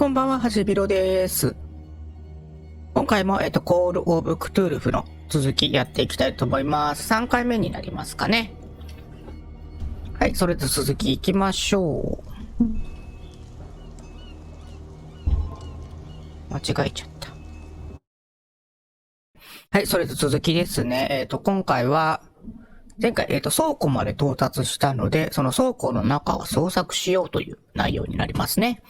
こんばんは、はじびろです。今回も、コールオブクトゥルフの続きやっていきたいと思います。3回目になりますかね。はい、それで続きいきましょう。間違えちゃった。はい、それで続きですね。今回は、前回、倉庫まで到達したので、その倉庫の中を捜索しようという内容になりますね。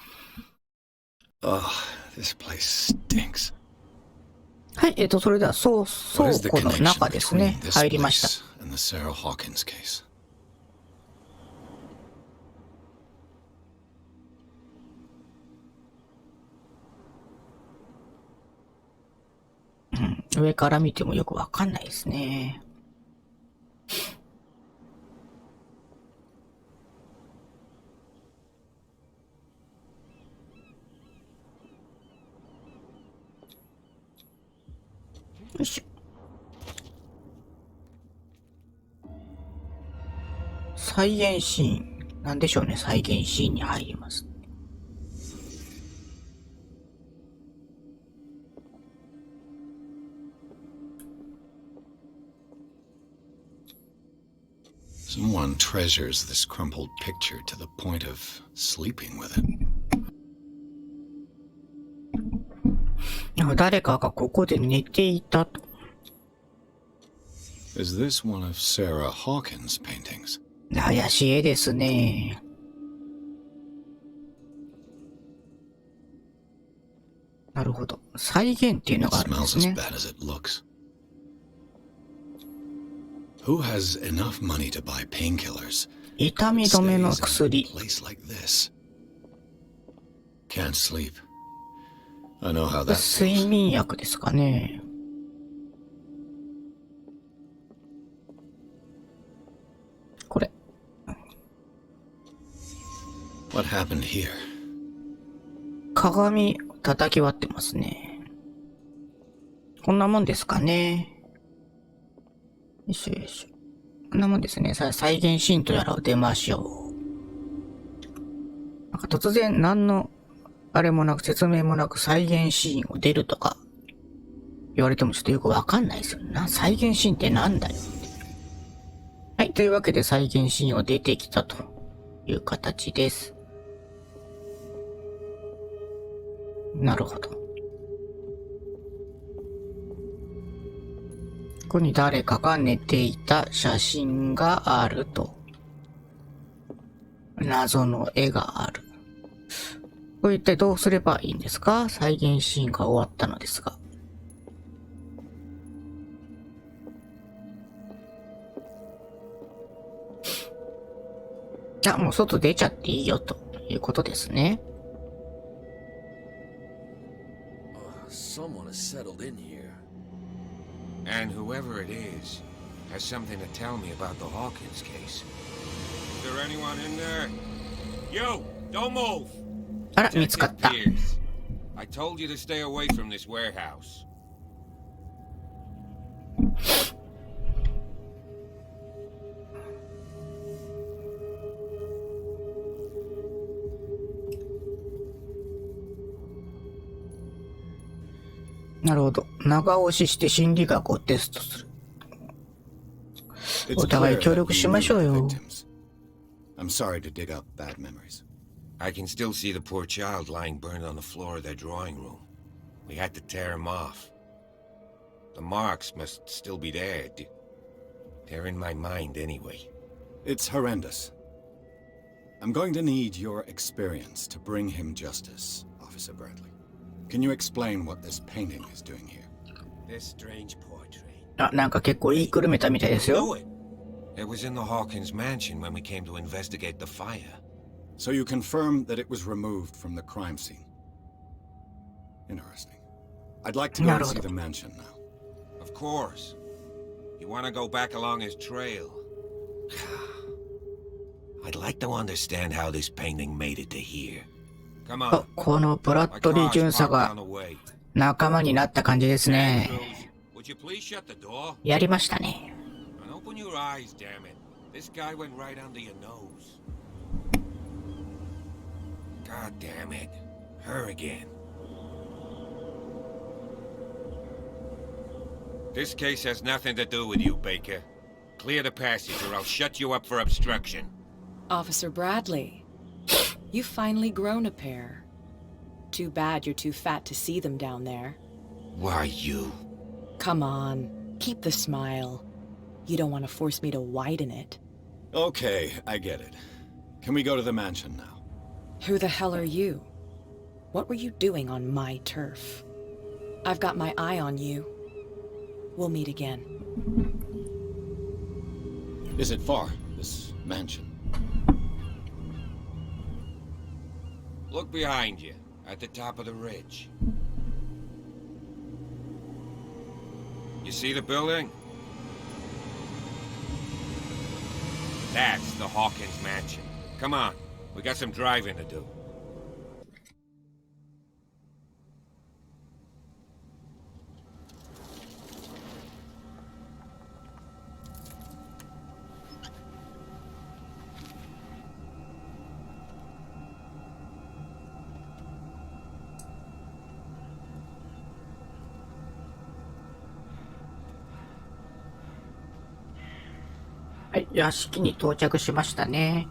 This place stinks. はい、それでは倉庫の中ですね。入りました。上から見てもよくわかんないですね。よいしょ。再現シーン。なんでしょうね、再現シーンに入ります。Someone treasures this crumpled picture to the point of sleeping with it. 誰かがここで寝ていたと。Is this one of Sarah Hawkins' paintings? 怪しい絵ですね。なるほど。再現っていうのがあるんですね。Who has enough money to buy painkillers? 痛み止めの薬。Can't sleep. I know how that feels. 睡眠薬ですかね。これ。What happened here? 鏡叩き割ってますね。こんなもんですかね。よいしょよいしょ。こんなもんですね。さあ、再現シーンとやらを出ましょう。なんか突然何のあれもなく説明もなく再現シーンを出るとか言われてもちょっとよくわかんないですよね。再現シーンってなんだよって。はい。というわけで再現シーンを出てきたという形です。なるほど。ここに誰かが寝ていた写真があると。謎の絵がある。これ一体どうすればいいんですか？再現シーンが終わったのですが。もう外出ちゃっていいよということですね。Someone has settled in here. And whoever it is has something to tell me about the Hawkins case. Is there anyone in there? You, don't move. あら、見つかった。I told you to stay away from this warehouse. なるほど。長押しして心理学をテストする。お互い協力しましょうよ。I'm sorry to dig up bad memories. I can still see the poor child lying burned on the floor of their drawing room. We had to tear him off. The marks must still be there. They're in my mind anyway. It's horrendous. I'm going to need your experience to bring him justice, Officer Bradley. Can you explain what this painting is doing here? This strange portrait. なんか結構言いくるめたみたいですよ。It was in the Hawkins mansion when we came to investigate the fire. So you confirm that it was removed from the crime scene. Interesting. I'd like to go and see the mansion now. Of course. You want to go back along his trail? I'd like to understand how this painting made it to here. Come on. このブラッドリー巡査が仲間になった感じですね。やりましたね。Open your eyes, damn it. This guy went right under your nose. God damn it. Her again. This case has nothing to do with you, Baker. Clear the passage or I'll shut you up for obstruction. Officer Bradley, you've finally grown a pair. Too bad you're too fat to see them down there. Why you? Come on, keep the smile. You don't want to force me to widen it. Okay, I get it. Can we go to the mansion now? Who the hell are you? What were you doing on my turf? I've got my eye on you. We'll meet again. Is it far, this mansion? Look behind you, at the top of the ridge. You see the building? That's the Hawkins mansion. Come on, we got some driving to do.はい、屋敷に到着しましたね。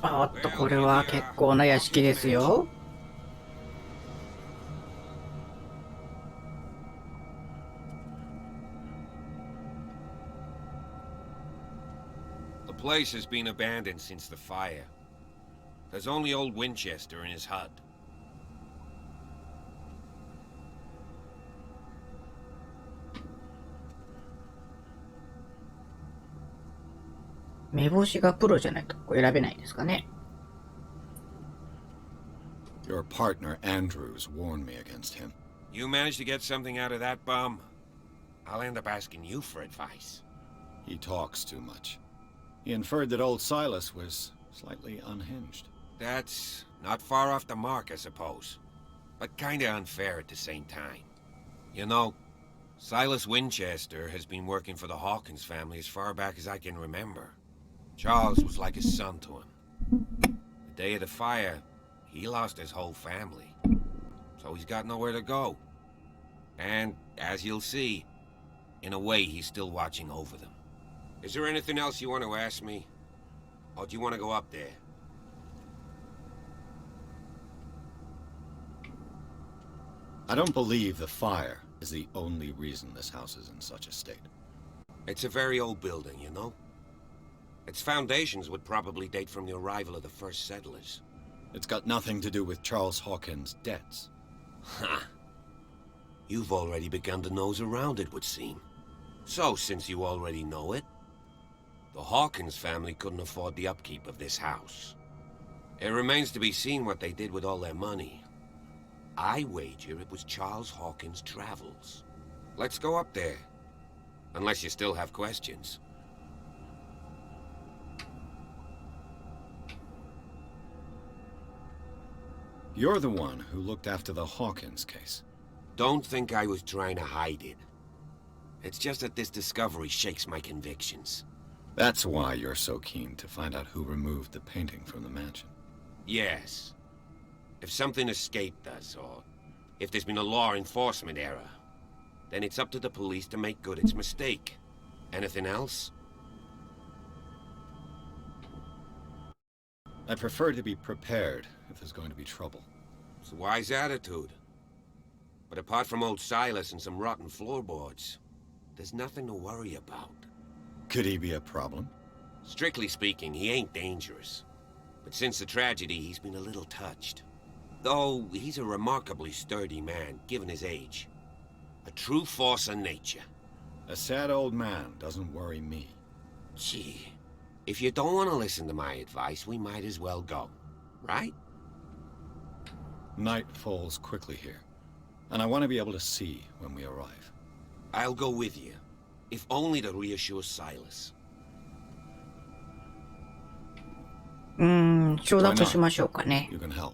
おっと、これは結構な屋敷ですよ。The place has been abandoned since the fire. There's only old Winchester in his hut. 目星がプロじゃないと選べないですかね。Your partner Andrews warned me against him. You managed to get something out of that bum? I'll end up asking you for advice. He talks too much. He inferred that old Silas was slightly unhinged. That's not far off the mark, I suppose. But kinda unfair at the same time. You know, Silas Winchester has been working for the Hawkins family as far back as I can remember. Charles was like a son to him. The day of the fire, he lost his whole family. So he's got nowhere to go. And, as you'll see, in a way he's still watching over them. Is there anything else you want to ask me? Or do you want to go up there? I don't believe the fire is the only reason this house is in such a state. It's a very old building, you know? Its foundations would probably date from the arrival of the first settlers. It's got nothing to do with Charles Hawkins' debts. Ha! You've already begun to nose around, it would seem. So, since you already know it, the Hawkins family couldn't afford the upkeep of this house. It remains to be seen what they did with all their money. I wager it was Charles Hawkins' travels. Let's go up there. Unless you still have questions. You're the one who looked after the Hawkins case. Don't think I was trying to hide it. It's just that this discovery shakes my convictions. That's why you're so keen to find out who removed the painting from the mansion. Yes. If something escaped us, or if there's been a law enforcement error, then it's up to the police to make good its mistake. Anything else? I prefer to be prepared if there's going to be trouble. It's a wise attitude. But apart from old Silas and some rotten floorboards, there's nothing to worry about. Could he be a problem? Strictly speaking, he ain't dangerous. But since the tragedy, he's been a little touched. Though, he's a remarkably sturdy man, given his age. A true force of nature. A sad old man doesn't worry me. Gee, if you don't want to listen to my advice, we might as well go. Right? Night falls quickly here, and I want to be able to see when we arrive. I'll go with you, if only to reassure Silas. 承諾しましょうかね。 You can help.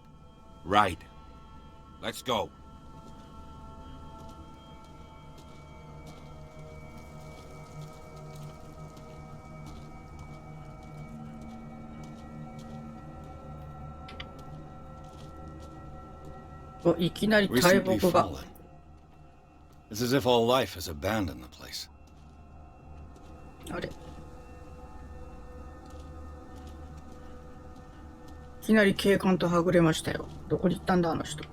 Right. Let's go. いきなり大 Recently 木が。 fallen. It's as if all life has abandoned the place. あれ、いきなり警官とはぐれましたよ。どこに行ったんだあの人。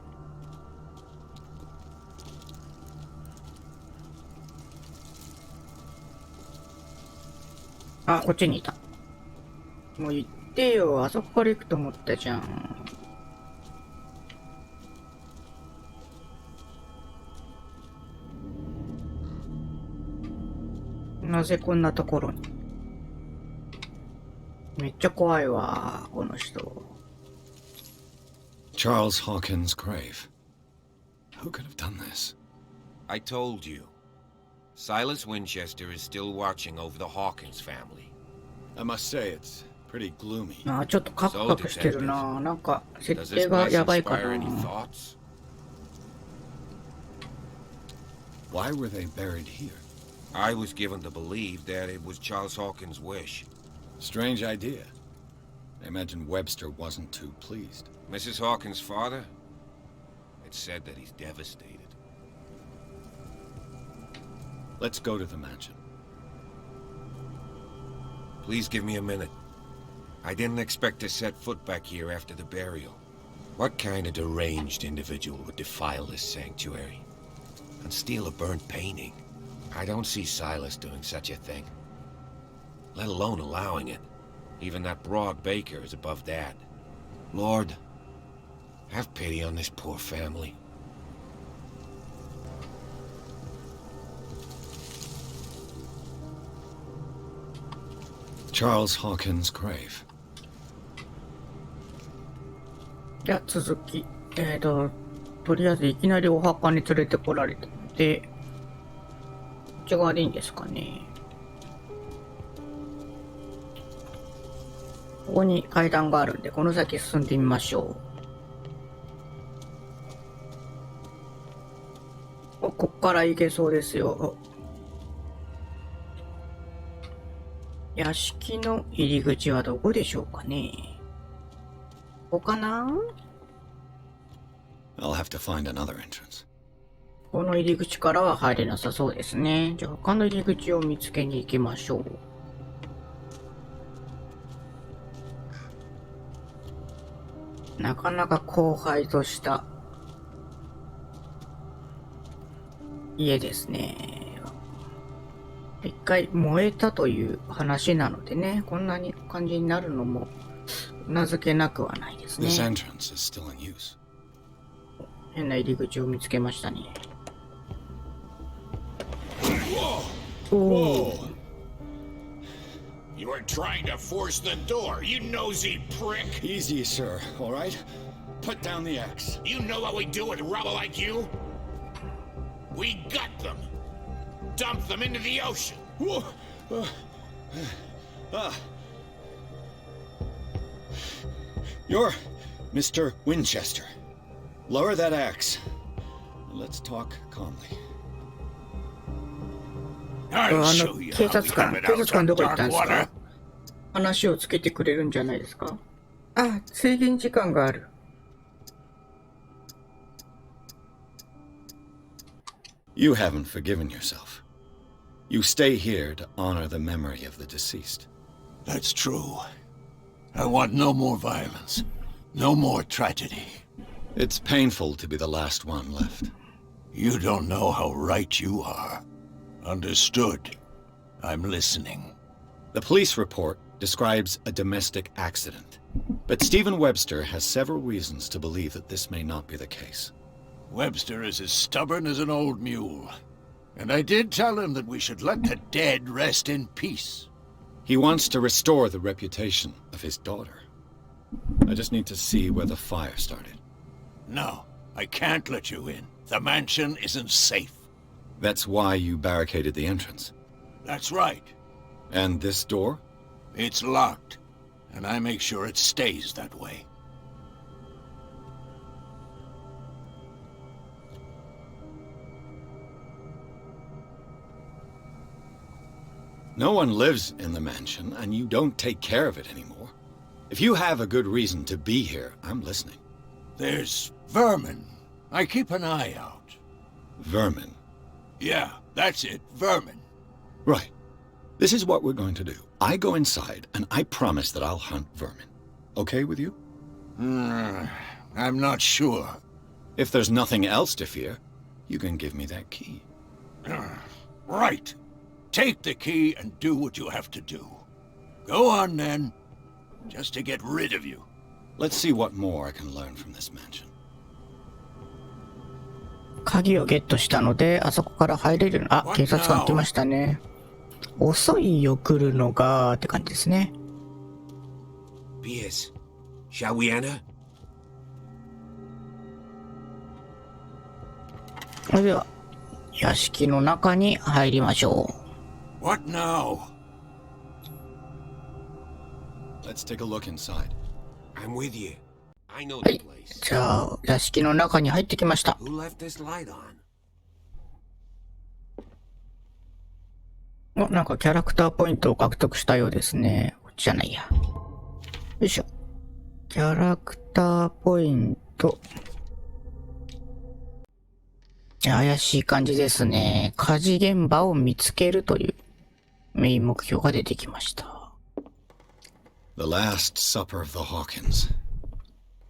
あ、こっちにいた。もう行ってよ。あそこから行くと思ったじゃん。なぜこんなところに。めっちゃ怖いわ、この人。Charles Hawkins' grave. Who could have done this? I told you. Silas Winchester is still watching over the Hawkins family. I must say it's pretty gloomy. あ、ちょっとカクカクしてるな。なんか Does 設 this 定が place やばいか inspire な。 any thoughts? Why were they buried here? I was given to believe that it was Charles Hawkins' wish. Strange idea. I imagine Webster wasn't too pleased. Mrs. Hawkins' father? It's said that he's devastated. Let's go to the mansion. Please give me a minute. I didn't expect to set foot back here after the burial. What kind of deranged individual would defile this sanctuary? And steal a burnt painting? I don't see Silas doing such a thing. Let alone allowing it. Even that broad baker is above that. Lord, have pity on this poor family. Charles Hawkins' grave. じゃあ続き。とりあえずいきなりお墓に連れてこられたので、こっち側でいいんですかね。ここに階段があるんで、この先進んでみましょう。こっから行けそうですよ。屋敷の入り口はどこでしょうかね。ここかな？ I'll have to find another entrance. この入り口からは入れなさそうですね。じゃあ他の入り口を見つけに行きましょう。なかなか荒廃とした家ですね。一回燃えたという話なのでね、こんなに感じになるのも名付けなくはないですね。 This entrance is still in use. 変な入り口を見つけましたね。Whoa! You are trying to force the door, you nosy prick! Easy, sir, all right? Put down the axe. You know what we do with rubble like you? We gut them! Dump them into the ocean! Whoa. You're Mr. Winchester. Lower that axe. Let's talk calmly. I'll show you 警 how 察 we 官、 have it 警 out 察官ど on こ行ったん dark です water. か？話をつけてくれるんじゃないですか？あ、制限時間がある。You haven't forgiven yourself. You stay here to honor the memory of the deceased. That's true. I want no more violence. No more tragedy. It's painful to be the last one left. You don't know how right you are. Understood. I'm listening. The police report describes a domestic accident, but Stephen Webster has several reasons to believe that this may not be the case. Webster is as stubborn as an old mule. And I did tell him that we should let the dead rest in peace. He wants to restore the reputation of his daughter. I just need to see where the fire started. No, I can't let you in. The mansion isn't safe. That's why you barricaded the entrance. That's right. And this door? It's locked. and I make sure it stays that way. No one lives in the mansion, and you don't take care of it anymore. If you have a good reason to be here, I'm listening. There's vermin. I keep an eye out. Vermin. Yeah, that's it, vermin. Right. This is what we're going to do. I go inside, and I promise that I'll hunt vermin. Okay with you? I'm not sure. If there's nothing else to fear, you can give me that key. Right. Take the key and do what you have to do. Go on, then. Just to get rid of you. Let's see what more I can learn from this mansion. 鍵をゲットしたので、あそこから入れる。あ、警察官来ましたね。遅いよ、来るのが、って感じですね。Pierce, shall we enter? それでは、屋敷の中に入りましょう。What now? Let's take a look inside. I'm with you. I know は the い。 place. じゃあ、屋敷の中に入ってきました。Who left this light on? お、なんかキャラクターポイントを獲得したようですね。こっちじゃないや。よいしょ。キャラクターポイント。怪しい感じですね。火事現場を見つけるというメイン目標が出てきました。The Last Supper of the Hawkins.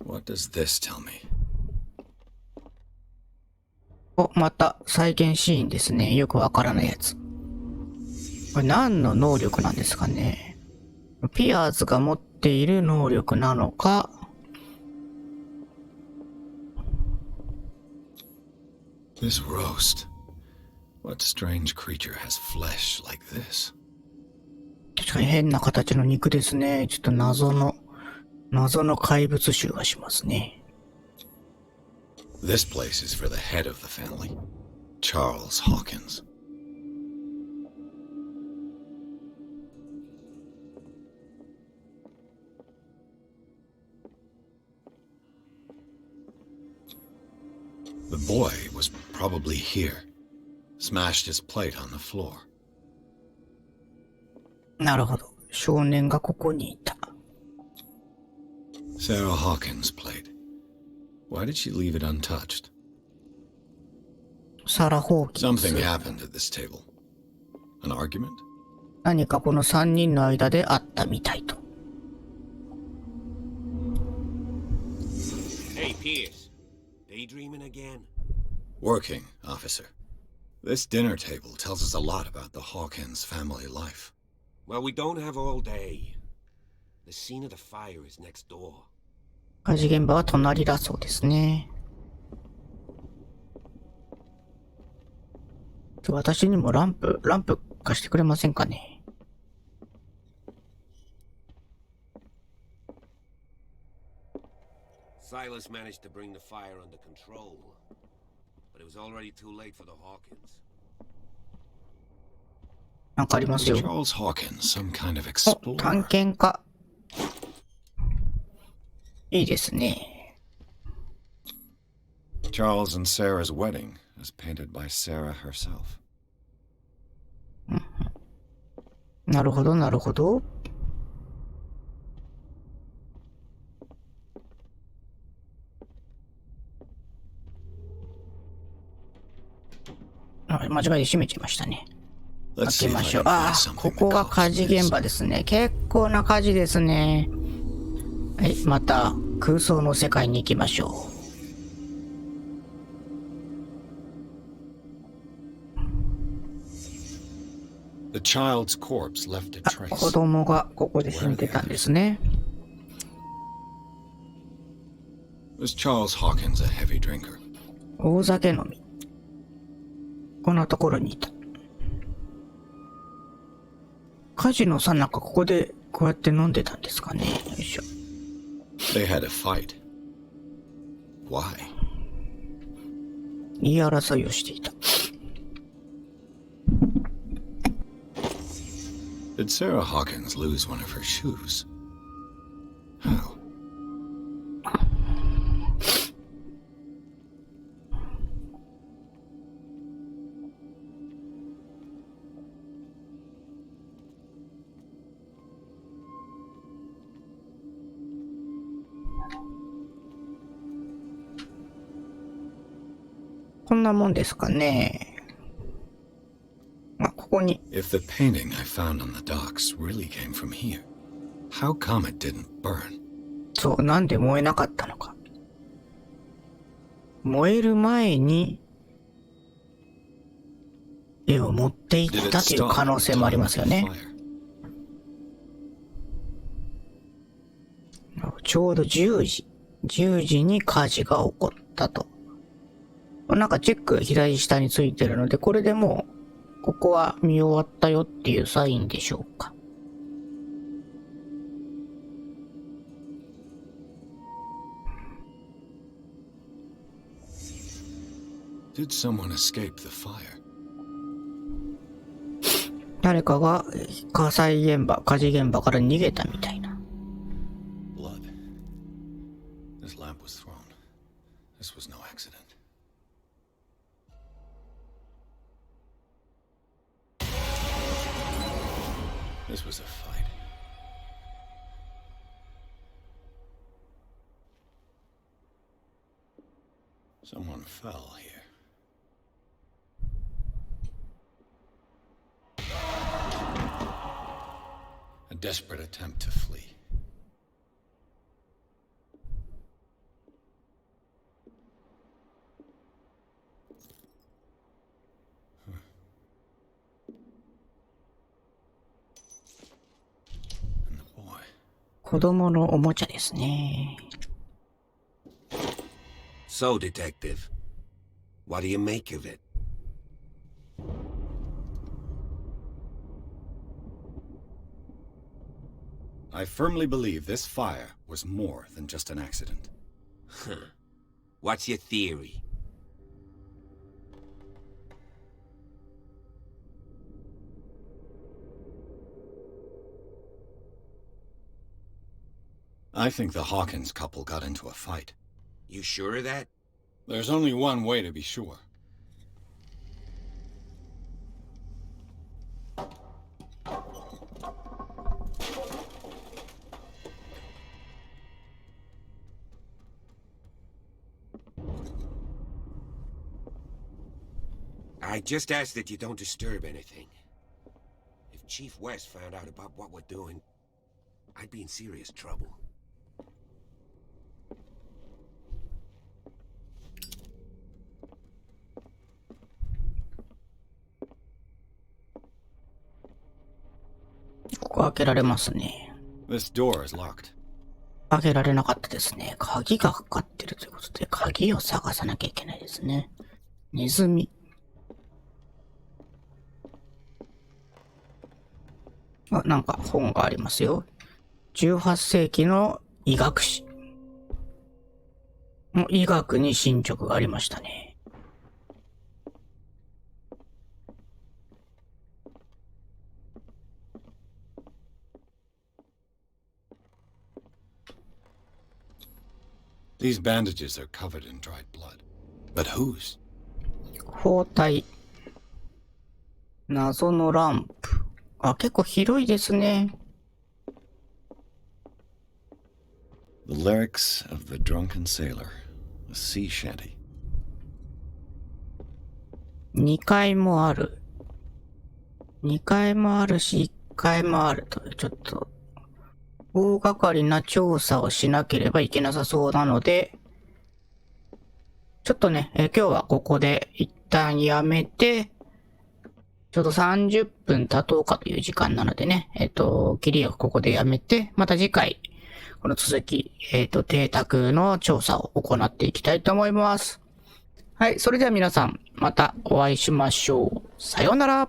What does this tell me? お、また再現シーンですね。よくわからないやつ。これ何の能力なんですかね。ピアーズが持っている能力なのか。This roast. What strange creature has flesh like this? 確かに変な形の肉ですね。ちょっと謎の怪物臭がしますね。This place is for the head of the family, Charles Hawkins. The boy was probably here. Smashed his plate on the floor. なるほど。少年がここにいた。Sarah Hawkins' plate. Why did she leave it untouched? サラ・ホーキン Something ス。 happened at this table. An argument? 何かこの3人の間であったみたいと。Hey, Pierce. Daydreaming again? Working, officer. This dinner table tells us a lot about the Hawkins family life. Well, we don't have all day. The scene of the fire is next door. 火事現場は隣だそうですね。私にもランプ貸してくれませんかね。Silas managed to bring the fire under control, but it was already too late for the Hawkins. なんかあります Was よ。 Charles Hawkins some kind of お、探 explorer? 検家。いいですね。 Charles and Sarah's wedding is painted by Sarah herself. なるほど、なるほど。あ、間違えて閉めちゃいましたね。 Let's 開 see け if ま I しょう。 can あ find あ、こ something こ that が火 calls 事 this. 現場ですね。結構な火事ですね。はい、また空想の世界に行きましょう。 The child's corpse left a 子 trace. 供がここで死んでたんですね。 Was Charles Hawkins a heavy drinker? 大酒飲み。こんなところにいた。火事のさなかここでこうやって飲んでたんですかね。よいしょ。 They had a fight. Why? 言い争いをしていた。 Did Sarah Hawkins lose one of her shoes? How? こんなもんですかね。ここに。If the painting I found on the docks really came from here, how come it didn't burn? そう、なんで燃えなかったのか。燃える前に絵を持っていっ Did it たという stop 可能 at 性 the もあり time ま of すよ the ね。 fire? ちょうど10時に火事が起こったと。なんかチェック左下についてるので、これでもう、ここは見終わったよっていうサインでしょうか。Did someone escape the fire? 誰かが火事現場から逃げたみたいな。Blood. This lamp was thrown. This was no accident. This was a fight. Someone fell here. A desperate attempt to flee. And the boy. 子供のおもちゃですね。So, Detective, what do you make of it? I firmly believe this fire was more than just an accident. What's your theory? I think the Hawkins couple got into a fight. You sure of that? There's only one way to be sure. I just ask that you don't disturb anything. If Chief West found out about what we're doing, I'd be in serious trouble.ここ開けられますね。 This door is locked. 開けられなかったですね。鍵がかかってるということで、鍵を探さなきゃいけないですね。ネズミ。なんか本がありますよ。18世紀の医学史。医学に進捗がありましたね。These bandages are covered in dried blood. But whose? 包帯。謎のランプ。結構広いですね。The lyrics of the drunken sailor. A sea shanty. 2階もある。2階もあるし、1階もあるという、ちょっと、大掛かりな調査をしなければいけなさそうなので、ちょっとね、今日はここで一旦やめて、ちょうど30分経とうかという時間なのでね、切りをここでやめて、また次回、この続き、邸宅の調査を行っていきたいと思います。はい、それでは皆さん、またお会いしましょう。さようなら。